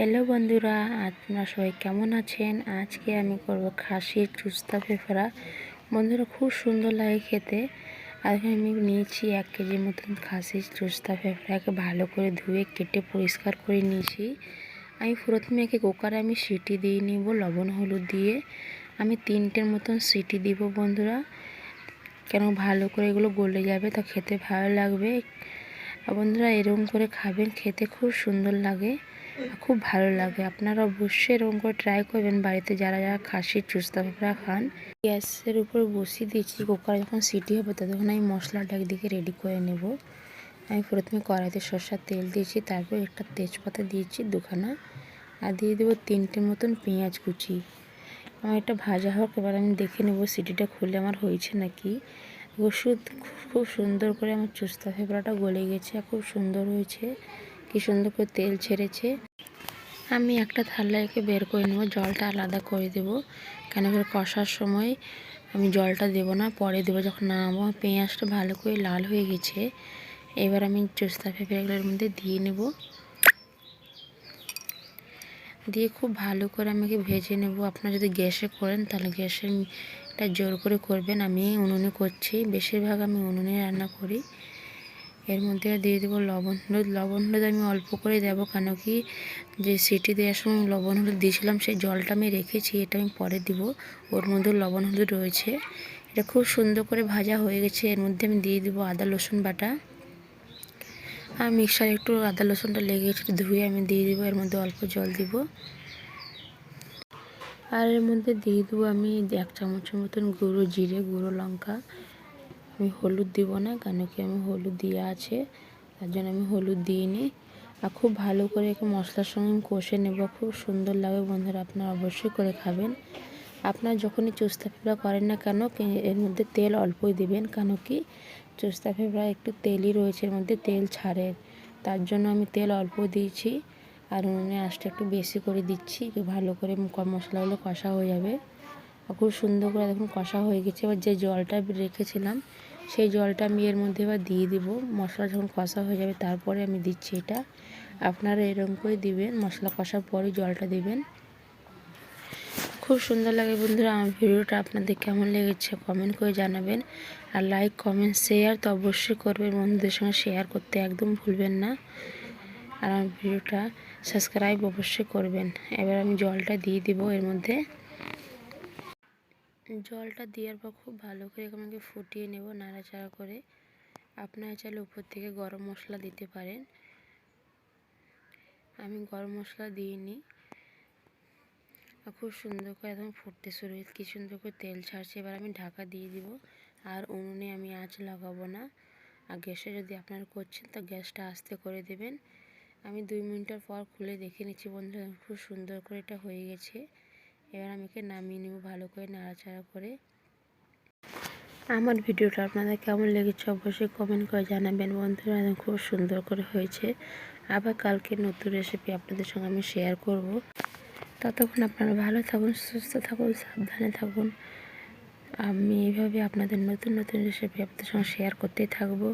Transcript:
Hello বন্ধুরা, আপনারা সবাই কেমন আছেন? আজকে আমি করব খাসির চুস্তা ফেফড়া। বন্ধুরা, খুব সুন্দর লাগে খেতে। আজকে আমি নিয়েছি 1 কেজির মতন খাসির চুস্তা ফেফড়াকে ভালো করে ধুয়ে কেটে পরিষ্কার করে নিয়েছি। আমি প্রথমে কুকারে সিটি দিয়ে নিব লবণ হলুদ দিয়ে। আমি 3টের মতন সিটি দিব বন্ধুরা, কেন ভালো করে এগুলো গলে যাবে, তা খেতে ভালো লাগবে। বন্ধুরা, এরকম করে খাবেন, খেতে খুব সুন্দর লাগে, খুব ভালো লাগে। আপনারা অবশ্যই এরকম করে ট্রাই করবেন বাড়িতে, যারা যারা খাসির চুস্তা ফেফড়া খান। গ্যাসের উপর বসিয়ে দিয়েছি, কুকারে যখন সিটি হবে ততক্ষণ আমি মশলাটা একদিকে রেডি করে নেব। আমি প্রথমে কড়াইতে সরষের তেল দিয়েছি, তারপর একটা তেজপাতা দিয়েছি 2খানা, আর দিয়ে দেবো 3টে মতন পেঁয়াজ কুচি। আমার এটা ভাজা হোক, এবার আমি দেখে নেব সিটিটা খুলে আমার হয়েছে নাকি। ওষুধ খুব সুন্দর করে আমার চুস্তা ফেফড়াটা গলে গেছে, খুব সুন্দর হয়েছে, কি সুন্দর করে তেল ছেড়েছে। আমি একটা থালায় বের করে নেব, জলটা আলাদা করে দেব, কেন করে কষার সময় আমি জলটা দেব না, পরে দেবো যখন নামাবো। পেঁয়াজটা ভালো করে লাল হয়ে গেছে, এবার আমি চুস্তা ফেফড়াগুলোর মধ্যে দিয়ে নেব, দিয়ে খুব ভালো করে ভেজে নেব। আপনারা যদি গ্যাসে করেন তাহলে গ্যাসেরটা জোর করে করবেন, আমি উনুনে করছি, বেশিরভাগ আমি উনুনে রান্না করি। এর মধ্যে দিয়ে দেবো লবণ হলুদ আমি অল্প করে দেবো, কেন কি যে সিটি দেওয়ার সময় লবণ হলুদ দিয়েছিলাম, সেই জলটা আমি রেখেছি, এটা আমি পরে দিব। ওর মধ্যে লবণ হলুদ রয়েছে। এটা খুব সুন্দর করে ভাজা হয়ে গেছে। এর মধ্যে আমি দিয়ে দেবো আদা রসুন বাটা। আর মিক্সারে একটু আদা রসুনটা লেগে গেছে, ধুয়ে আমি দিয়ে দেবো। এর মধ্যে অল্প জল দিব, আর এর মধ্যে দিয়ে দেবো আমি 1 চামচের মতন গুঁড়ো জিরে, গুঁড়ো লঙ্কা। আমি হলুদ দিব না, কেন কি আমি হলুদ দেওয়া আছে, তার জন্য আমি হলুদ দিইনি। আর খুব ভালো করে মশলার সঙ্গে কষে নেব, খুব সুন্দর লাগে বন্ধুরা, আপনারা অবশ্যই করে খাবেন। আপনারা যখনই চুস্তা ফেফড়া করেন না কেন, এর মধ্যে তেল অল্পই দেবেন, কেন কি চুস্তা ফেফড়া একটু তেলই রয়েছে, এর মধ্যে তেল ছাড়ে, তার জন্য আমি তেল অল্প দিয়েছি। আর উনুনে আঁচটা একটু বেশি করে দিচ্ছি, ভালো করে মশলাগুলো কষা হয়ে যাবে। খুব সুন্দর করে দেখুন কষা হয়ে গেছে। এবার যে জলটা রেখেছিলাম সেই জলটা আমি এর মধ্যে এবার দিয়ে দিব। মশলা যখন কষা হয়ে যাবে তারপরে আমি দিচ্ছি এটা। আপনারা এরকম করে দিবেন, মশলা কষার পরে জলটা দিবেন। খুব সুন্দর লাগে বন্ধুরা। আমার ভিডিওটা আপনাদের কেমন লেগেছে কমেন্ট করে জানাবেন, আর লাইক কমেন্ট শেয়ার তো অবশ্যই করবেন, বন্ধুদের সঙ্গে শেয়ার করতে একদম ভুলবেন না। আর আমার ভিডিওটা সাবস্ক্রাইব অবশ্যই করবেন। এবার আমি জলটা দিয়ে দিব এর মধ্যে। জলটা দেওয়ার পর খুব ভালো করে আমাকে ফুটিয়ে নেব নাড়াচাড়া করে। আপনারা চাইলে উপর থেকে গরম মশলা দিতে পারেন, আমি গরম মশলা দিইনি। খুব সুন্দর করে একদম ফুটতে শুরু হয়েছে, কি সুন্দর করে তেল ছাড়ছে। এবার আমি ঢাকা দিয়ে দিব, আর উনুনে আমি আঁচ লাগাবো না। আর গ্যাসে যদি আপনারা করছেন তো গ্যাসটা আস্তে করে দেবেন। আমি 2 মিনিটের পর খুলে দেখে নিচ্ছি বন্ধুরা, খুব সুন্দর করে এটা হয়ে গেছে। এবার আমি নামিয়ে নেব ভালো করে নাড়াচাড়া করে। আমার ভিডিওটা আপনাদের কেমন লেগেছে অবশ্যই কমেন্ট করে জানাবেন বন্ধুরা, খুব সুন্দর করে হয়েছে। আবার কালকে নতুন রেসিপি আপনাদের সঙ্গে আমি শেয়ার করব। ততক্ষণ আপনারা ভালো থাকুন, সুস্থ থাকুন, সাবধানে থাকুন। আমি এইভাবে আপনাদের নতুন নতুন রেসিপি আপনাদের সঙ্গে শেয়ার করতেই থাকবো।